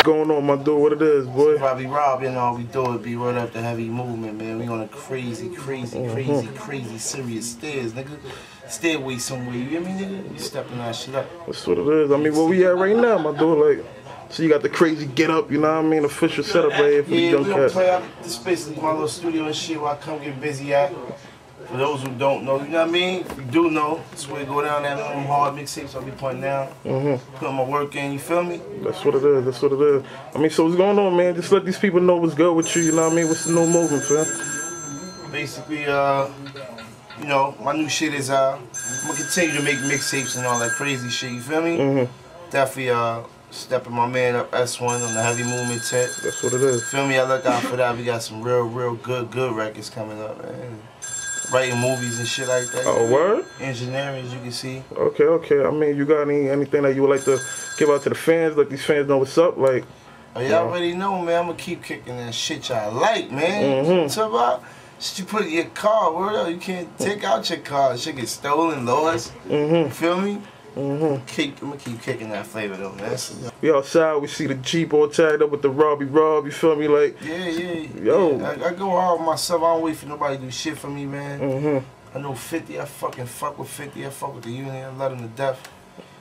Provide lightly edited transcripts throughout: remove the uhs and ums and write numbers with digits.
going on, my dude? What it is, boy? Robbie Rob, you know, we do it. Be right up the heavy movement, man. We on a crazy serious stairs, nigga. Stairway somewhere, you hear me, nigga? You stepping that shit up. That's what it is. I mean, where we at right now, my dude? Like, so you got the crazy get up, you know what I mean? Official setup right here for the young cats. Yeah, we don't play out this basically my little studio and shit where I come get busy at. For those who don't know, you know what I mean? If you do know, that's where I go down there, them hard mixtapes I'll be putting down. Putting my work in, you feel me? That's what it is, that's what it is. I mean, so what's going on, man? Just let these people know what's good with you, you know what I mean? What's the new movement, fam? Basically, you know, my new shit is, I'm gonna continue to make mixtapes and all that crazy shit, you feel me? Definitely, stepping my man up S1 on the heavy movement tech. That's what it is. Feel me? I look out for that. We got some real good records coming up, man. Writing movies and shit like that. Oh, word? Engineering, as you can see. Okay. I mean, you got anything that you would like to give out to the fans? Let these fans know what's up? Like, oh, y'all already know, man. I'm gonna keep kicking that shit y'all like, man. Talk about shit you put in your car. Word up, you can't take out your car. Shit get stolen, lost. You feel me? I'm gonna keep kicking that flavor though, man. We outside, we see the Jeep all tagged up with the Robbie Rob, you feel me? Like, yeah. Yo. I go hard with myself. I don't wait for nobody to do shit for me, man. I know 50, I fucking fuck with 50, I fuck with the unit, I love him to death.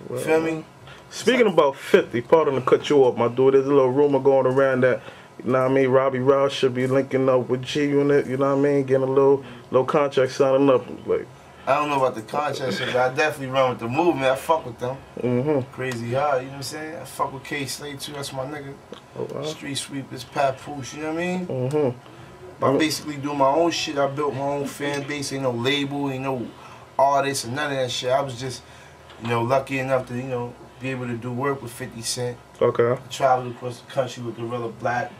You feel me? Speaking about 50, pardon to cut you off, my dude, there's a little rumor going around that, you know what I mean, Robbie Rob should be linking up with G-Unit, you know what I mean, getting a little contract signing up, like. I don't know about the contract shit, but I definitely run with the movement. I fuck with them. Crazy hard, you know what I'm saying? I fuck with K-Slade too, that's my nigga. Street Sweepers, Papoose, you know what I mean? I basically do my own shit. I built my own fan base. Ain't no label, ain't no artist, and none of that shit. I was just, you know, lucky enough to, you know, be able to do work with 50 Cent. Okay. Travel across the country with Gorilla Black.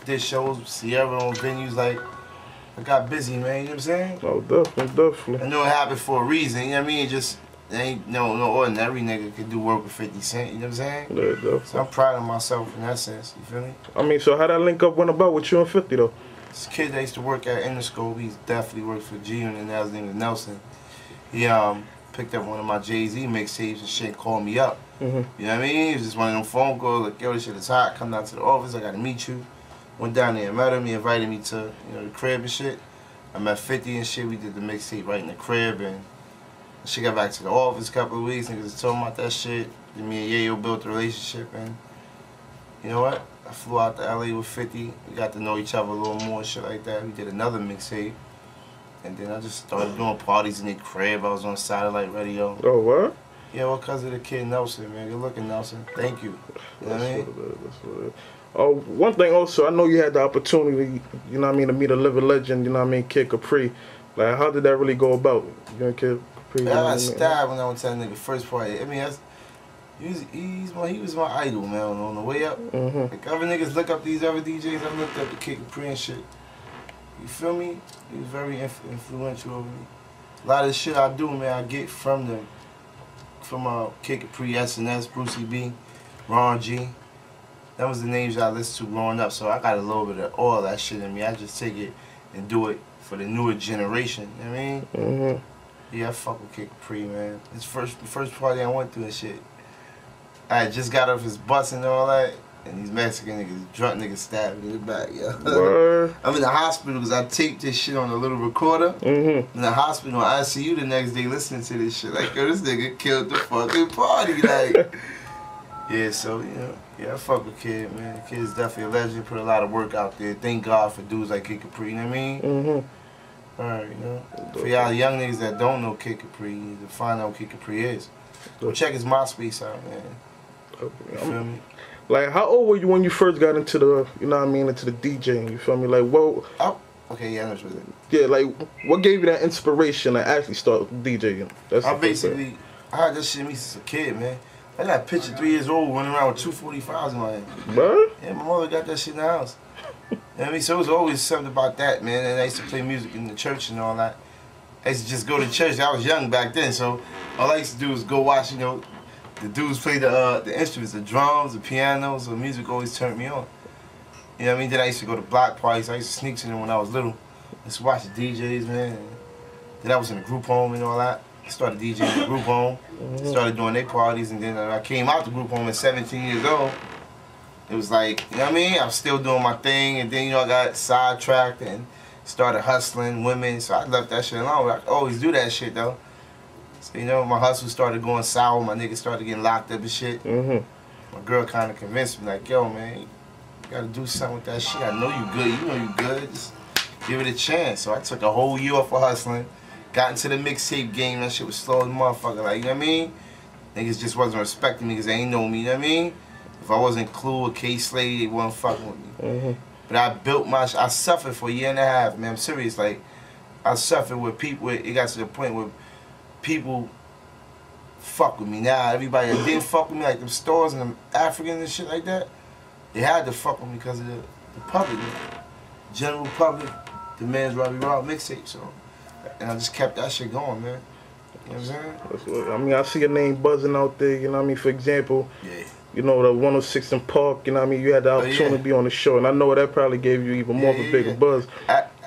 Did shows with Sierra on venues like. I got busy, man, you know what I'm saying? Oh, definitely. I know it happened for a reason, you know what I mean? It just, ain't no ordinary nigga could do work with 50 Cent, you know what I'm saying? Yeah, definitely. So I'm proud of myself in that sense, you feel me? I mean, so how that link up went about with you and 50 though? This kid that used to work at Interscope, he's definitely worked for G-Unit, and now his name is Nelson. He picked up one of my Jay-Z mixtapes and shit, called me up. You know what I mean? It was just one of them phone calls, like, yo, this shit is hot, come down to the office, I gotta meet you. Went down there and met him. He invited me to, you know, the crib and shit. I met 50 and shit. We did the mixtape right in the crib, and she got back to the office a couple of weeks. Niggas told me about that shit. And me and Yayo built a relationship, and you know what? I flew out to LA with 50. We got to know each other a little more and shit like that. We did another mixtape, and then I just started doing parties in the crib. I was on satellite radio. Oh, what? Yeah, well, because of the kid Nelson, man. Good looking, Nelson. Thank you. You know what I mean? That's what it is. Oh, one thing also, I know you had the opportunity, you know what I mean, to meet a living legend, you know what I mean, Kid Capri. Like, how did that really go about? You know, Kid Capri? I got stabbed when I went to that nigga first party. I mean, he was my idol, man, on the way up. Like, other niggas look up these other DJs, I looked up to Kid Capri and shit. You feel me? He was very influential over me. A lot of the shit I do, man, I get from them. From Kid Capri, SNS, Brucey B, Ron G. That was the names I listened to growing up, so I got a little bit of all that shit in me. I just take it and do it for the newer generation, you know what I mean? Yeah, I fuck with Kid Capri, man. The first party I went to and shit, I had just got off his bus and all that, and these Mexican niggas, drunk niggas stabbed me in the back, yo. I'm in the hospital because I taped this shit on a little recorder. In the hospital, on ICU the next day listening to this shit. Like, yo, this nigga killed the fucking party, like. Yeah, so, you know, yeah, I fuck with Kid, man. Kid's definitely a legend, put a lot of work out there. Thank God for dudes like Kid Capri, you know what I mean? Alright, you know. For y'all young niggas that don't know Kid Capri, you need to find out what Kid Capri is. Go check his MySpace out, man. You feel me? Like, how old were you when you first got into the, you know what I mean, into the DJing, you feel me? Like, what? Okay, yeah, I know what you're saying. Yeah, like, what gave you that inspiration to actually start DJing? I had this shit in me since a kid, man. I got a picture 3 years old running around with 245s in my hand. What? Yeah, my mother got that shit in the house. You know what I mean? So it was always something about that, man. And I used to play music in the church and all that. I used to just go to church. I was young back then, so all I used to do was go watch, you know, the dudes play the instruments, the drums, the pianos, so music always turned me on. You know what I mean? Then I used to go to block parties. I used to sneak to them when I was little. I used to watch the DJs, man. Then I was in a group home and all that. Started DJing in the group home, started doing their parties, and then I came out the group home at 17 years old. it was like, you know what I mean? I'm still doing my thing, and then, you know, I got sidetracked and started hustling women, so I left that shit alone. I always do that shit, though. So, you know, my hustle started going sour, my niggas started getting locked up and shit. My girl kind of convinced me, like, yo, man, you gotta do something with that shit. I know you good, you know you good, just give it a chance. So I took a whole year off of hustling, got into the mixtape game, that shit was slow as a motherfucker, like, you know what I mean? Niggas just wasn't respecting me because they ain't know me, you know what I mean? If I wasn't Clue or K-Slade, they wasn't fucking with me. But I built my, I suffered for a year and a half, man. I'm serious. Like, I suffered with people, it got to the point where people fuck with me. Now, everybody that didn't fuck with me, like them stores and them Africans and shit like that, they had to fuck with me because of the public, man. General public demands Robbie Raw mixtape, so. And I just kept that shit going, man. You know what I'm saying? I mean, I see your name buzzing out there, you know what I mean? For example, you know, the 106 in Park, you know what I mean? You had the opportunity to be on the show, and I know that probably gave you even more of a bigger buzz.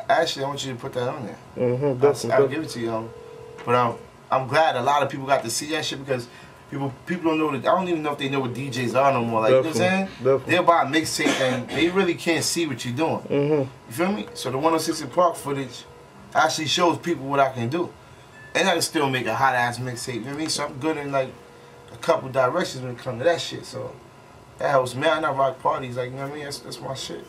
Actually, I want you to put that on there. Definitely. I'll give it to you. But I'm glad a lot of people got to see that shit because people don't know that. I don't even know if they know what DJs are no more. Like, you know what I'm saying? They'll buy a mixtape and they really can't see what you're doing. You feel me? So the 106 in Park footage actually shows people what I can do. And I can still make a hot ass mixtape, you know what I mean? So I'm good in like a couple directions when it comes to that shit. So that helps me. I rock parties, like, you know what I mean? That's my shit.